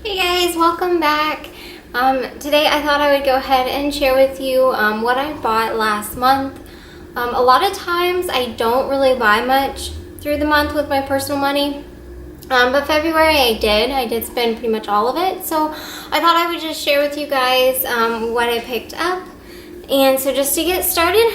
Hey guys, welcome back. Today I thought I would go ahead and share with you what I bought last month. A lot of times I don't really buy much through the month with my personal money, but February I did spend pretty much all of it. So I thought I would just share with you guys what I picked up. And so just to get started,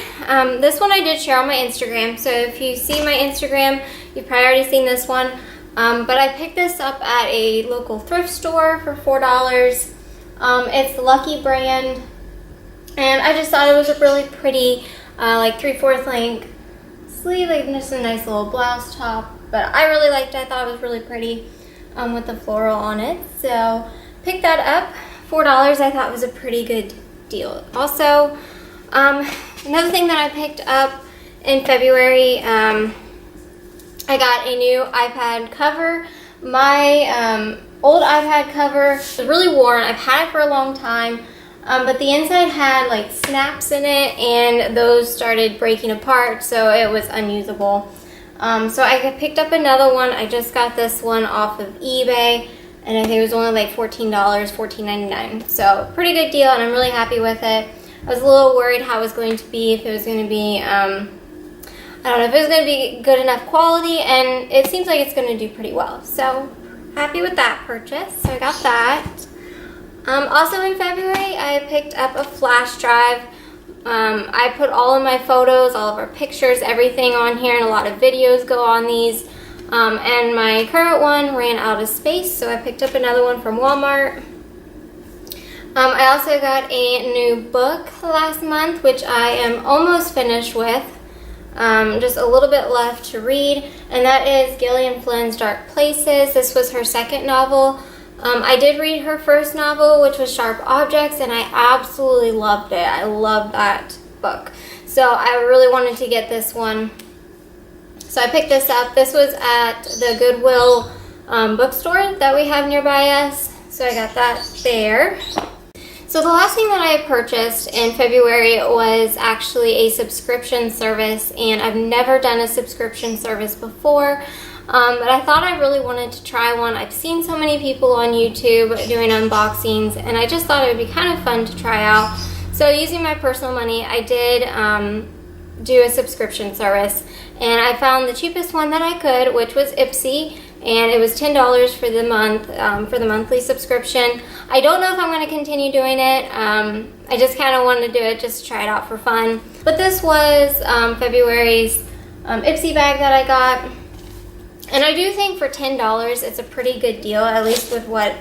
this one I did share on my Instagram. So if you see my Instagram, you've probably already seen this one. But I picked this up at a local thrift store for $4. It's the Lucky brand, and I just thought it was a really pretty, like 3/4 length sleeve, like just a nice little blouse top. But I really liked it. I thought it was really pretty with the floral on it. So picked that up, $4. I thought was a pretty good deal. Also, another thing that I picked up in February. I got a new iPad cover. My old iPad cover was really worn. I've had it for a long time, but the inside had like snaps in it, and those started breaking apart, so it was unusable. So I picked up another one. I just got this one off of eBay, and I think it was only like $14, $14.99. So pretty good deal, and I'm really happy with it. I was a little worried how it was going to be, if it was going to be I don't know if it was going to be good enough quality, and it seems like it's going to do pretty well. So happy with that purchase. So I got that. Also in February, I picked up a flash drive. I put all of my photos, all of our pictures, everything on here, and a lot of videos go on these. And my current one ran out of space, so I picked up another one from Walmart. I also got a new book last month, which I am almost finished with. Just a little bit left to read, and that is Gillian Flynn's Dark Places. This was her second novel. I did read her first novel, which was Sharp Objects, and I absolutely loved it. I loved that book. So I really wanted to get this one. So I picked this up. This was at the Goodwill bookstore that we have nearby us. So I got that there. So the last thing that I purchased in February was actually a subscription service, and I've never done a subscription service before, but I thought I really wanted to try one. I've seen so many people on YouTube doing unboxings, and I just thought it would be kind of fun to try out. So using my personal money, I did do a subscription service, and I found the cheapest one that I could, which was Ipsy. And it was $10 for the month, for the monthly subscription. I don't know if I'm going to continue doing it. I just kind of wanted to do it just to try it out for fun. But this was February's Ipsy bag that I got. And I do think for $10, it's a pretty good deal, at least with what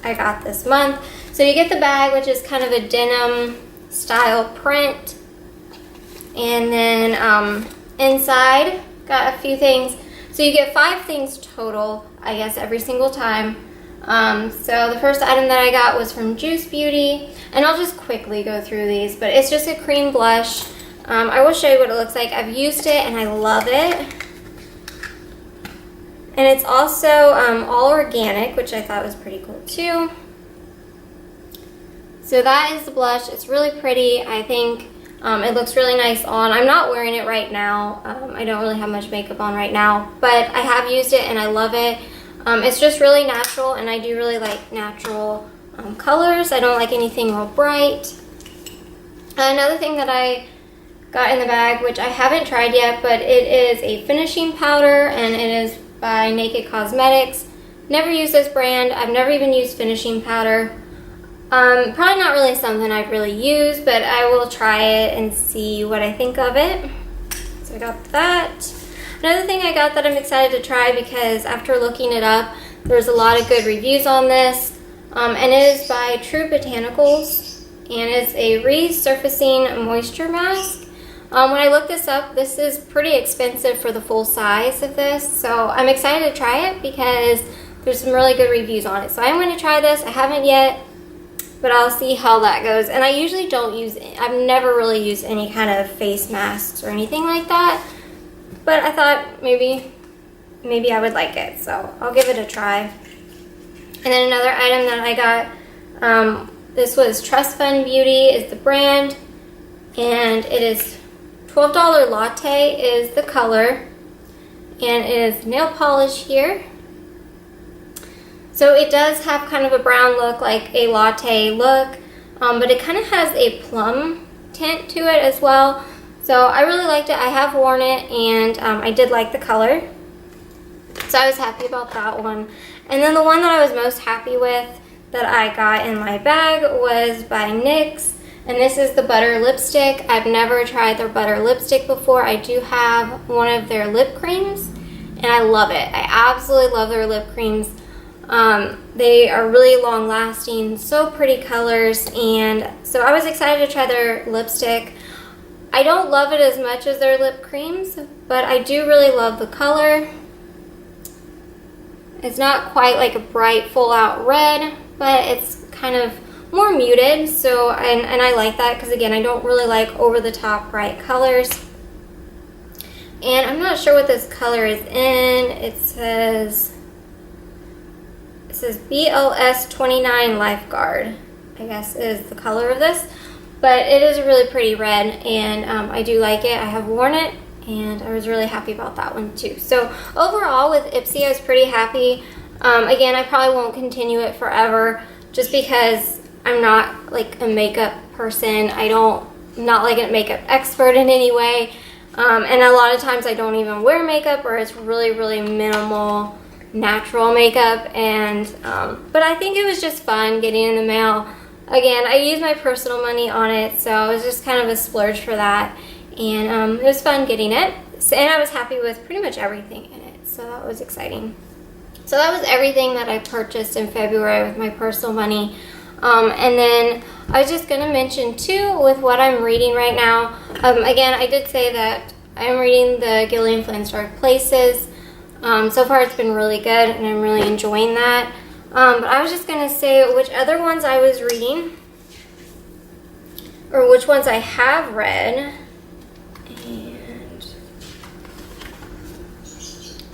I got this month. So you get the bag, which is kind of a denim style print. And then inside, got a few things. So you get 5 things total, I guess, every single time. So the first item that I got was from Juice Beauty, and I'll just quickly go through these, but it's just a cream blush. I will show you what it looks like. I've used it, and I love it. And it's also all organic, which I thought was pretty cool too. So that is the blush. It's really pretty. I think it looks really nice on. I'm not wearing it right now. I don't really have much makeup on right now, but I have used it and I love it. It's just really natural, and I do really like natural colors. I don't like anything real bright. Another thing that I got in the bag, which I haven't tried yet, but it is a finishing powder, and it is by Naked Cosmetics. Never used this brand. I've never even used finishing powder. Probably not really something I've really used, but I will try it and see what I think of it. So I got that. Another thing I got that I'm excited to try, because after looking it up, there's a lot of good reviews on this. And it is by True Botanicals, and it's a resurfacing moisture mask. When I looked this up, this is pretty expensive for the full size of this, so I'm excited to try it because there's some really good reviews on it. So I'm going to try this. I haven't yet, but I'll see how that goes. And I usually don't use, I've never really used any kind of face masks or anything like that. But I thought maybe I would like it, so I'll give it a try. And then another item that I got, this was Trust Fund Beauty is the brand, and it is $12 Latte is the color, and it is nail polish here. So it does have kind of a brown look, like a latte look, but it kind of has a plum tint to it as well. So I really liked it. I have worn it, and I did like the color. So I was happy about that one. And then the one that I was most happy with that I got in my bag was by NYX. And this is the Butter Lipstick. I've never tried their Butter Lipstick before. I do have one of their lip creams, and I love it. I absolutely love their lip creams. They are really long lasting, so pretty colors, and so I was excited to try their lipstick. I don't love it as much as their lip creams, but I do really love the color. It's not quite like a bright full out red, but it's kind of more muted, so and I like that because again, I don't really like over the top bright colors. And I'm not sure what this color is in. It says BLS 29 Lifeguard, I guess is the color of this. But it is a really pretty red, and I do like it. I have worn it, and I was really happy about that one too. So overall with Ipsy, I was pretty happy. Again, I probably won't continue it forever just because I'm not like a makeup person. I'm not like a makeup expert in any way. And a lot of times I don't even wear makeup, or it's really, really minimal natural makeup. And but I think it was just fun getting in the mail. Again, I used my personal money on it, so it was just kind of a splurge for that. And it was fun getting it. And I was happy with pretty much everything in it, so that was exciting. So that was everything that I purchased in February with my personal money. And then I was just going to mention too, with what I'm reading right now. Again, I did say that I'm reading the Gillian Flynn's Dark Places. So far it's been really good, and I'm really enjoying that. But I was just going to say which other ones I was reading, or which ones I have read. And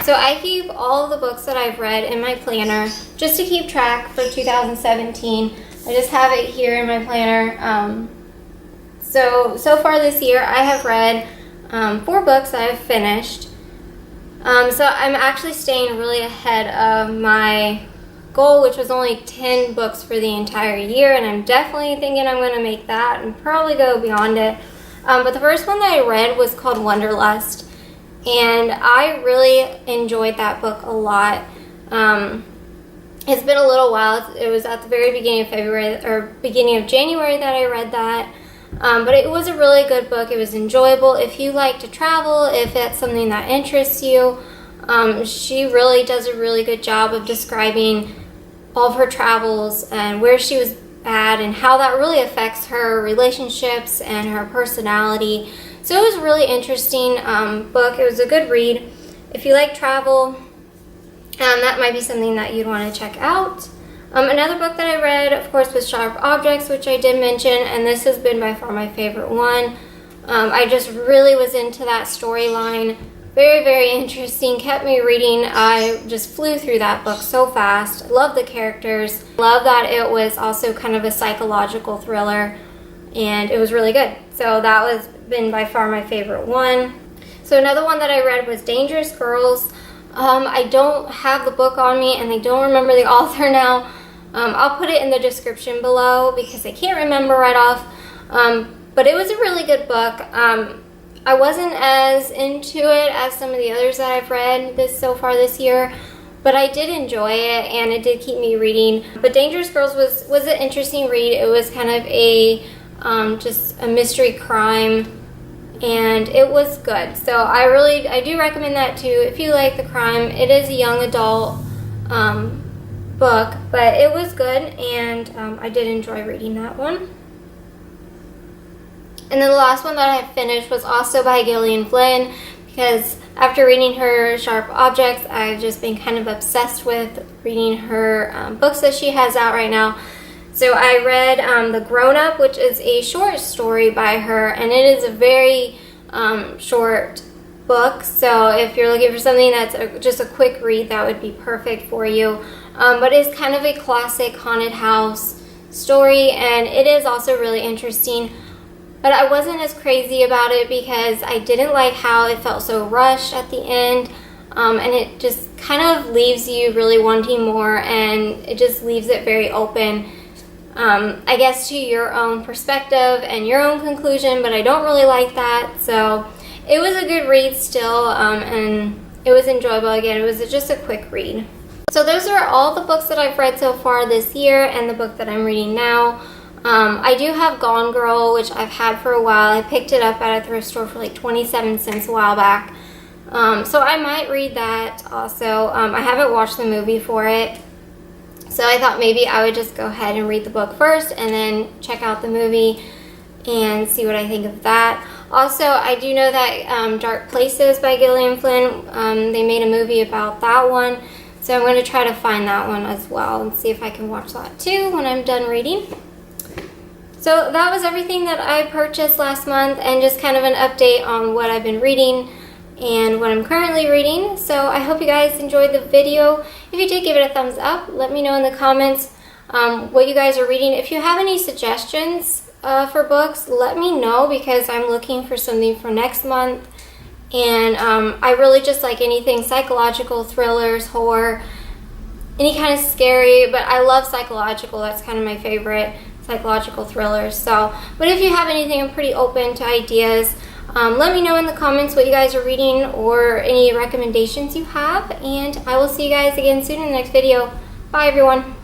so I keep all of the books that I've read in my planner just to keep track for 2017. I just have it here in my planner. So far this year I have read 4 books that I've finished. So I'm actually staying really ahead of my goal, which was only 10 books for the entire year, and I'm definitely thinking I'm going to make that and probably go beyond it. But the first one that I read was called Wanderlust, and I really enjoyed that book a lot. It's been a little while. It was at the very beginning of February or beginning of January that I read that. But it was a really good book. It was enjoyable. If you like to travel, if that's something that interests you, she really does a really good job of describing all of her travels and where she was at and how that really affects her relationships and her personality. So it was a really interesting book. It was a good read. If you like travel, that might be something that you'd want to check out. Another book that I read, of course, was Sharp Objects, which I did mention, and this has been by far my favorite one. I just really was into that storyline. Very, very interesting. Kept me reading. I just flew through that book so fast. Love the characters. Love that it was also kind of a psychological thriller, and it was really good. So that was been by far my favorite one. So another one that I read was Dangerous Girls. I don't have the book on me, and I don't remember the author now. I'll put it in the description below because I can't remember right off. But it was a really good book. I wasn't as into it as some of the others that I've read so far this year, but I did enjoy it, and it did keep me reading. But Dangerous Girls was an interesting read. It was kind of a just a mystery crime, and it was good. So I do recommend that too if you like the crime. It is a young adult book, but it was good, and I did enjoy reading that one. And then the last one that I finished was also by Gillian Flynn, because after reading her Sharp Objects, I've just been kind of obsessed with reading her books that she has out right now. So I read The Grown Up, which is a short story by her, and it is a very short book. So if you're looking for something that's just a quick read, that would be perfect for you. But it's kind of a classic haunted house story, and it is also really interesting. But I wasn't as crazy about it because I didn't like how it felt so rushed at the end. and it just kind of leaves you really wanting more, and it just leaves it very open, I guess, to your own perspective and your own conclusion, but I don't really like that. So it was a good read still, and it was enjoyable. Again, it was just a quick read. So those are all the books that I've read so far this year and the book that I'm reading now. I do have Gone Girl, which I've had for a while. I picked it up at a thrift store for like 27 cents a while back. So I might read that also. I haven't watched the movie for it, so I thought maybe I would just go ahead and read the book first and then check out the movie and see what I think of that. Also, I do know that Dark Places by Gillian Flynn, they made a movie about that one. So I'm going to try to find that one as well and see if I can watch that too when I'm done reading. So that was everything that I purchased last month, and just kind of an update on what I've been reading and what I'm currently reading. So I hope you guys enjoyed the video. If you did, give it a thumbs up. Let me know in the comments what you guys are reading. If you have any suggestions for books, let me know, because I'm looking for something for next month. And I really just like anything psychological, thrillers, horror, any kind of scary, but I love psychological. That's kind of my favorite, psychological thrillers. So, but if you have anything, I'm pretty open to ideas. Let me know in the comments what you guys are reading or any recommendations you have, and I will see you guys again soon in the next video. Bye, everyone.